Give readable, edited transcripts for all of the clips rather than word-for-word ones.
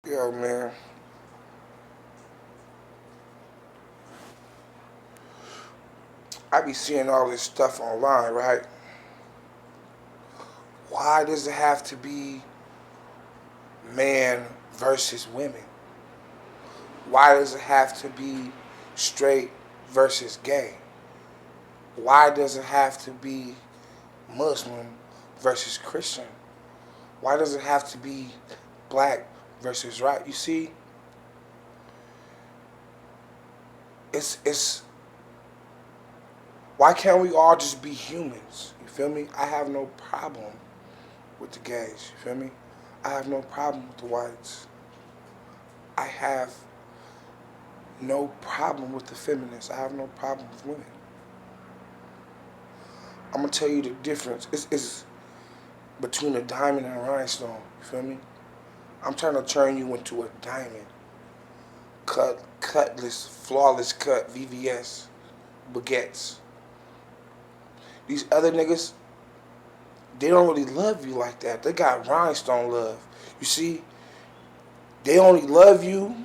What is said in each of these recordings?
Yo, man, I be seeing all this stuff online, right? Why does it have to be man versus women? Why does it have to be straight versus gay? Why does it have to be Muslim versus Christian? Why does it have to be black versus white? You see, it's why can't we all just be humans? You feel me? I have no problem with the gays. You feel me? I have no problem with the whites. I have no problem with the feminists. I have no problem with women. I'm gonna tell you the difference. It's between a diamond and a rhinestone. You feel me? I'm trying to turn you into a diamond. Cutless, flawless cut, VVS, baguettes. These other niggas, they don't really love you like that. They got rhinestone love. You see, they only love you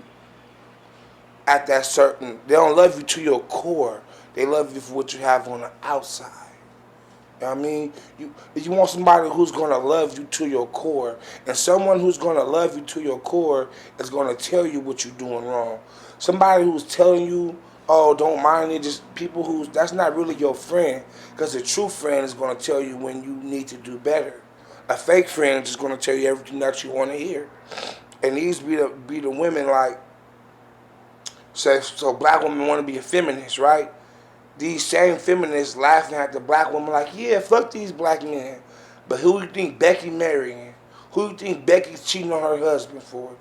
at that certain. They don't love you to your core. They love you for what you have on the outside. You know what I mean? You want somebody who's gonna love you to your core, and someone who's gonna love you to your core is gonna tell you what you're doing wrong. Somebody who's telling you, "Oh, don't mind it," just people who's that's not really your friend, because a true friend is gonna tell you when you need to do better. A fake friend is just gonna tell you everything that you want to hear. And these be the women like say so black women want to be a feminist, right? These same feminists laughing at the black woman like, yeah, fuck these black men. But who you think Becky marrying? Who you think Becky's cheating on her husband for?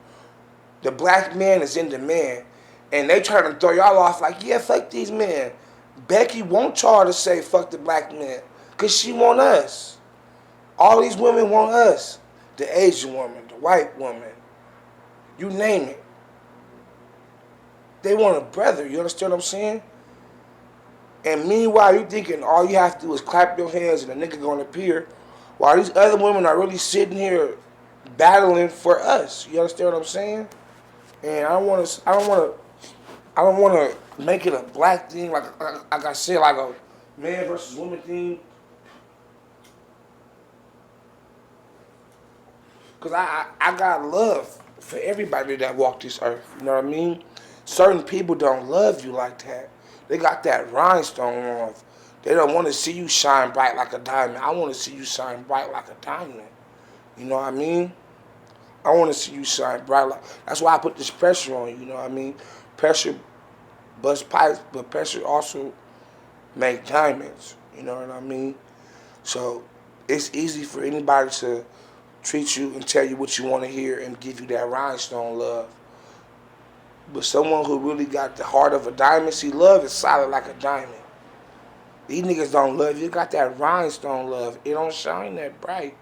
The black man is in the man. And they trying to throw y'all off like, yeah, fuck these men. Becky won't y'all to say fuck the black men. Because she want us. All these women want us. The Asian woman, the white woman. You name it. They want a brother. You understand what I'm saying? And meanwhile, you thinking all you have to do is clap your hands and a nigga gonna appear, while these other women are really sitting here battling for us. You understand what I'm saying? And I don't want to make it a black thing, like I said, like a man versus woman thing. Cause I got love for everybody that walked this earth. You know what I mean? Certain people don't love you like that. They got that rhinestone on. They don't want to see you shine bright like a diamond. I want to see you shine bright like a diamond. You know what I mean? I want to see you shine bright like. That's why I put this pressure on you. You know what I mean? Pressure bust pipes, but pressure also make diamonds. You know what I mean? So it's easy for anybody to treat you and tell you what you want to hear and give you that rhinestone love. But someone who really got the heart of a diamond, see, love is solid like a diamond. These niggas don't love you. They got that rhinestone love. It don't shine that bright.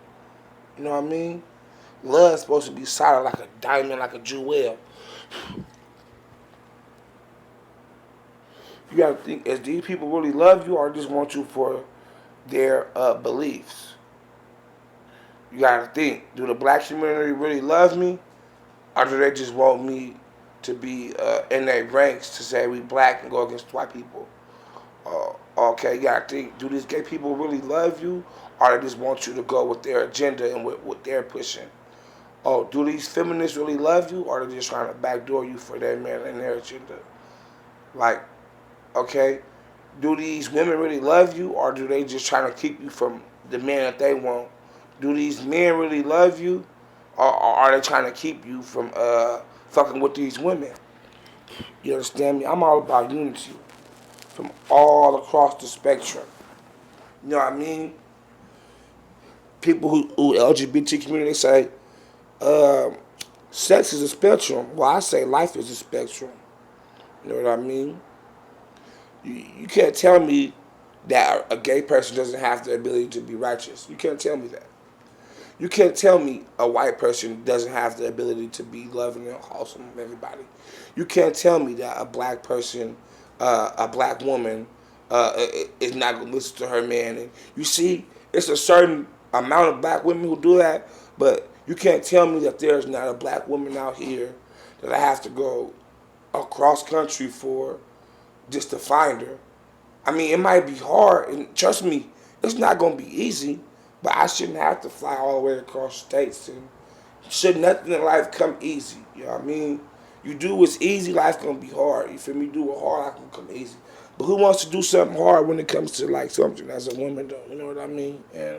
You know what I mean? Love's supposed to be solid like a diamond, like a jewel. You gotta think, is these people really love you or just want you for their beliefs? You gotta think, do the black community really love me? Or do they just want me to be in their ranks to say we black and go against white people? Okay, you gotta think, do these gay people really love you? Or they just want you to go with their agenda and with what they're pushing? Oh, do these feminists really love you? Or are they just trying to backdoor you for their man and their agenda? Like, okay, do these women really love you? Or do they just trying to keep you from the man that they want? Do these men really love you? Or are they trying to keep you from fucking with these women? You understand me? I'm all about unity from all across the spectrum. You know what I mean? People who LGBT community say uh, sex is a spectrum. Well, I say life is a spectrum. You know what I mean? You can't tell me that a gay person doesn't have the ability to be righteous. You can't tell me that. You can't tell me a white person doesn't have the ability to be loving and wholesome with everybody. You can't tell me that a black person, a black woman, is not going to listen to her man. And you see, it's a certain amount of black women who do that, but You can't tell me that there's not a black woman out here that I have to go across country for just to find her. I mean, it might be hard, and trust me, it's not gonna be easy. But I shouldn't have to fly all the way across states, and should nothing in life come easy. You know what I mean? You do what's easy, life's gonna be hard. You feel me? Do it hard, life gonna come easy. But who wants to do something hard when it comes to like something as a woman, though? You know what I mean? And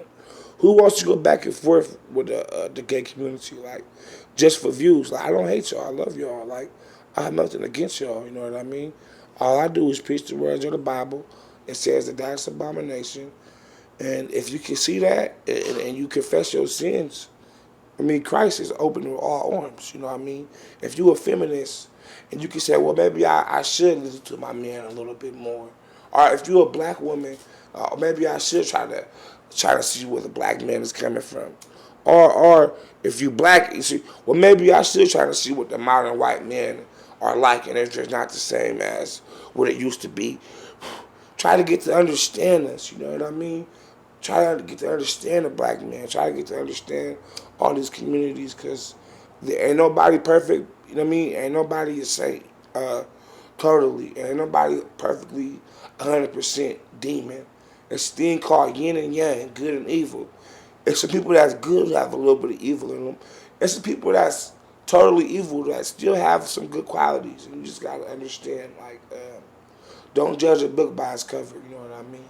who wants to go back and forth with the gay community, like just for views? Like I don't hate y'all, I love y'all. Like I have nothing against y'all. You know what I mean? All I do is preach the words of the Bible. It says that that's abomination. And if you can see that and you confess your sins, I mean, Christ is open to all arms, you know what I mean? If you're a feminist and you can say, well, maybe I should listen to my man a little bit more. Or if you're a black woman, maybe I should try to see where the black man is coming from. Or if you black, you see, well, maybe I should try to see what the modern white men are like, and it's just not the same as what it used to be. Try to get to understand us, you know what I mean? Try to get to understand the black man. Try to get to understand all these communities, because there ain't nobody perfect. You know what I mean? Ain't nobody a saint, totally. Ain't nobody perfectly 100% demon. It's a thing called yin and yang, good and evil. It's some people that's good who have a little bit of evil in them. It's some people that's totally evil that still have some good qualities. And you just gotta understand, like, don't judge a book by its cover. You know what I mean?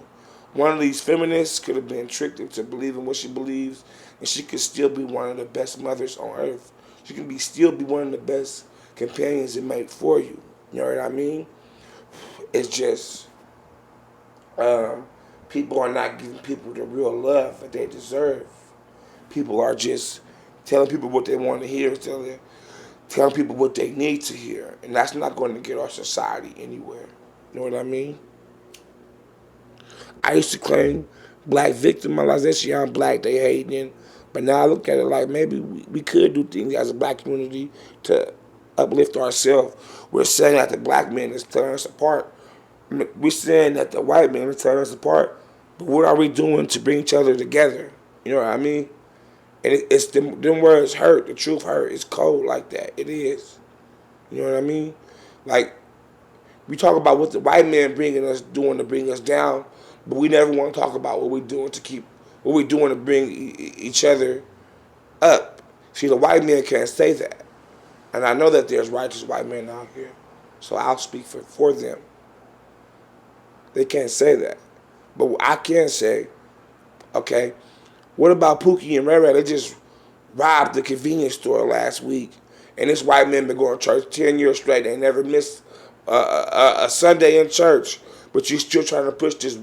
One of these feminists could have been tricked into believing what she believes, and she could still be one of the best mothers on earth. She can still be one of the best companions it made for you. You know what I mean? It's just people are not giving people the real love that they deserve. People are just telling people what they want to hear, telling people what they need to hear, and that's not going to get our society anywhere. You know what I mean? I used to claim black victimization. I'm black, they hating. But now I look at it like maybe we could do things as a black community to uplift ourselves. We're saying that the black man is tearing us apart. We're saying that the white man is tearing us apart. But what are we doing to bring each other together? You know what I mean? And it's them words hurt. The truth hurt. It's cold like that. It is. You know what I mean? Like, we talk about what the white man doing to bring us down, but we never want to talk about what we're doing to bring each other up. See, the white man can't say that, and I know that there's righteous white men out here, so I'll speak for them. They can't say that, but I can say, okay, what about Pookie and Ray Ray? They just robbed the convenience store last week, and this white man been going to church 10 years straight. They never missed a Sunday in church, but you still trying to push this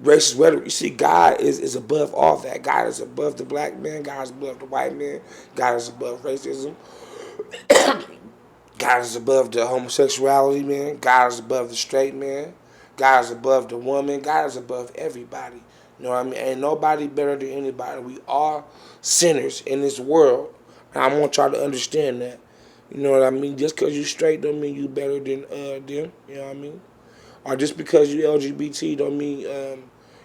racist rhetoric. You see, God is above all that. God is above the black man. God is above the white man. God is above racism. God is above the homosexuality, man. God is above the straight man. God is above the woman. God is above everybody. You know what I mean? Ain't nobody better than anybody. We are sinners in this world. And I want y'all to understand that. You know what I mean? Just because you straight don't mean you better than them. You know what I mean? Or just because you LGBT don't mean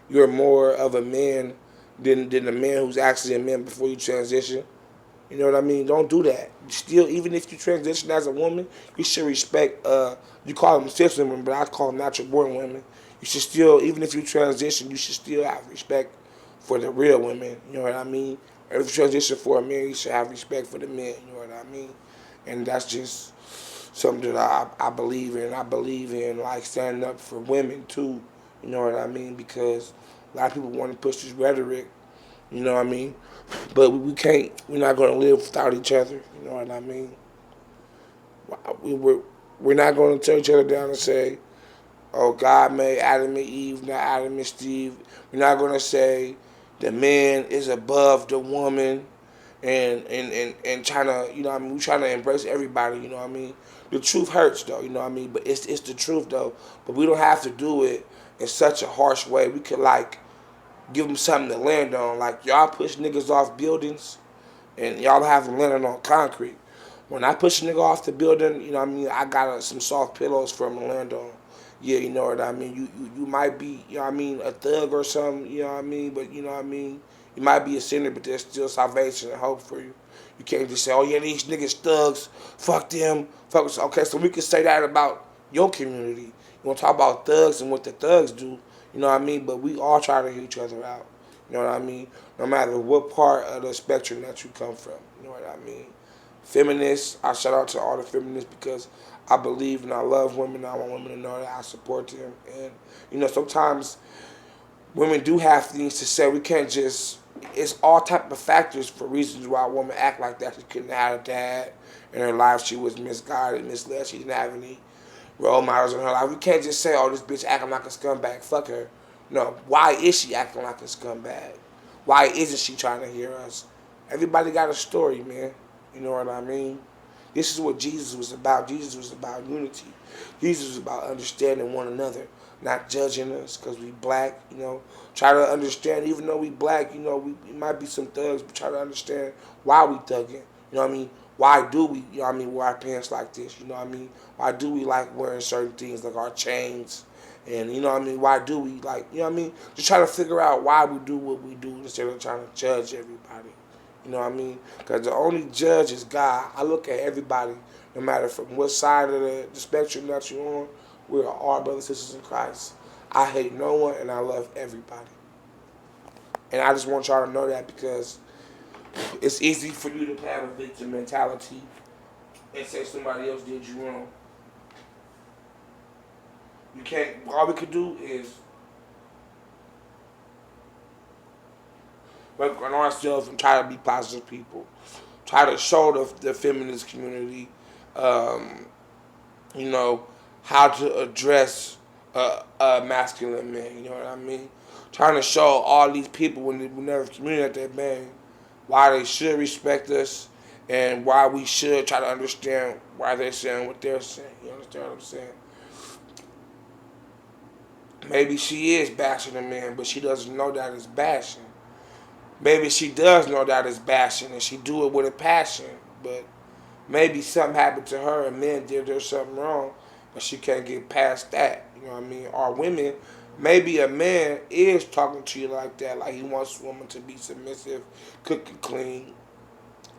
you're more of a man than a man who's actually a man before you transition. You know what I mean? Don't do that. Still, even if you transition as a woman, you should respect, you call them cis women, but I call them natural born women. You should still, even if you transition, you should still have respect for the real women. You know what I mean? Or if you transition for a man, you should have respect for the men. You know what I mean? And that's just something that I believe in. I believe in, like, standing up for women, too. You know what I mean? Because a lot of people want to push this rhetoric. You know what I mean? But we can't. We're not going to live without each other. You know what I mean? We're not going to tear each other down and say, oh, God made Adam and Eve, not Adam and Steve. We're not going to say the man is above the woman and trying to, you know what I mean? We're trying to embrace everybody, you know what I mean? The truth hurts, though, you know what I mean? But it's the truth, though. But we don't have to do it in such a harsh way. We could, like, give them something to land on. Like, y'all push niggas off buildings, and y'all have them landing on concrete. When I push a nigga off the building, you know what I mean, I got some soft pillows for him to land on. Yeah, you know what I mean? You might be, you know what I mean, a thug or something, you know what I mean? But, you know what I mean? You might be a sinner, but there's still salvation and hope for you. You can't just say, oh yeah, these niggas thugs, fuck them, fuck us. Okay, so we can say that about your community. You want to talk about thugs and what the thugs do, you know what I mean? But we all try to hear each other out, you know what I mean? No matter what part of the spectrum that you come from, you know what I mean? Feminists, I shout out to all the feminists because I believe and I love women. I want women to know that I support them. And, you know, sometimes women do have things to say. We can't just. It's all type of factors for reasons why a woman act like that. She couldn't have a dad in her life. She was misguided, misled. She didn't have any role models in her life. We can't just say, "Oh, this bitch acting like a scumbag. Fuck her." No. Why is she acting like a scumbag? Why isn't she trying to hear us? Everybody got a story, man. You know what I mean? This is what Jesus was about. Jesus was about unity. Jesus was about understanding one another, not judging us because we black, you know. Try to understand, even though we black, you know, we might be some thugs, but try to understand why we thugging. You know what I mean? Why do we, you know what I mean, wear our pants like this? You know what I mean? Why do we like wearing certain things like our chains? And you know what I mean? Why do we like, you know what I mean? Just try to figure out why we do what we do instead of trying to judge everybody. You know what I mean? Because the only judge is God. I look at everybody, no matter from what side of the spectrum that you're on, we're all brothers and sisters in Christ. I hate no one and I love everybody. And I just want y'all to know that because it's easy for you to have a victim mentality and say somebody else did you wrong. You can't, all we could do is work on ourselves and try to be positive people. Try to show the feminist community, um, you know, how to address masculine men. You know what I mean? Trying to show all these people when they never communicate that man why they should respect us and why we should try to understand why they're saying what they're saying. You understand what I'm saying? Maybe she is bashing a man, but she doesn't know that it's bashing. Maybe she does know that it's bashing and she do it with a passion, but maybe something happened to her and men did her something wrong and she can't get past that. You know what I mean? Or women, maybe a man is talking to you like that, like he wants a woman to be submissive, cook and clean.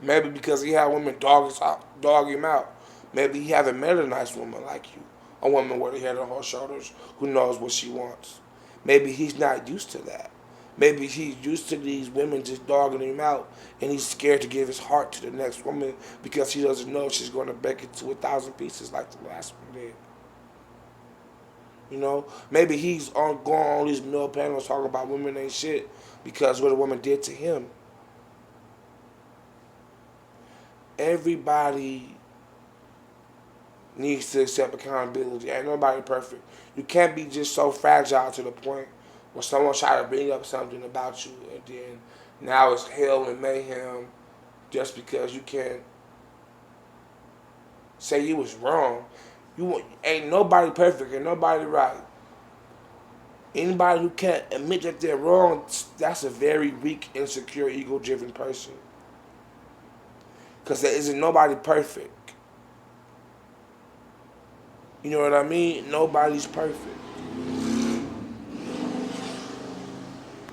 Maybe because he had women dog him out. Maybe he haven't met a nice woman like you. A woman with a head on her shoulders who knows what she wants. Maybe he's not used to that. Maybe he's used to these women just dogging him out and he's scared to give his heart to the next woman because he doesn't know if she's going to break it to 1,000 pieces like the last one did. You know, maybe he's going on these male panels talking about women ain't shit because what a woman did to him. Everybody needs to accept accountability. Ain't nobody perfect. You can't be just so fragile to the point where someone try to bring up something about you and then now it's hell and mayhem just because you can't say you was wrong. You ain't nobody perfect and nobody right. Anybody who can't admit that they're wrong, that's a very weak, insecure, ego-driven person. Because there isn't nobody perfect. You know what I mean? Nobody's perfect.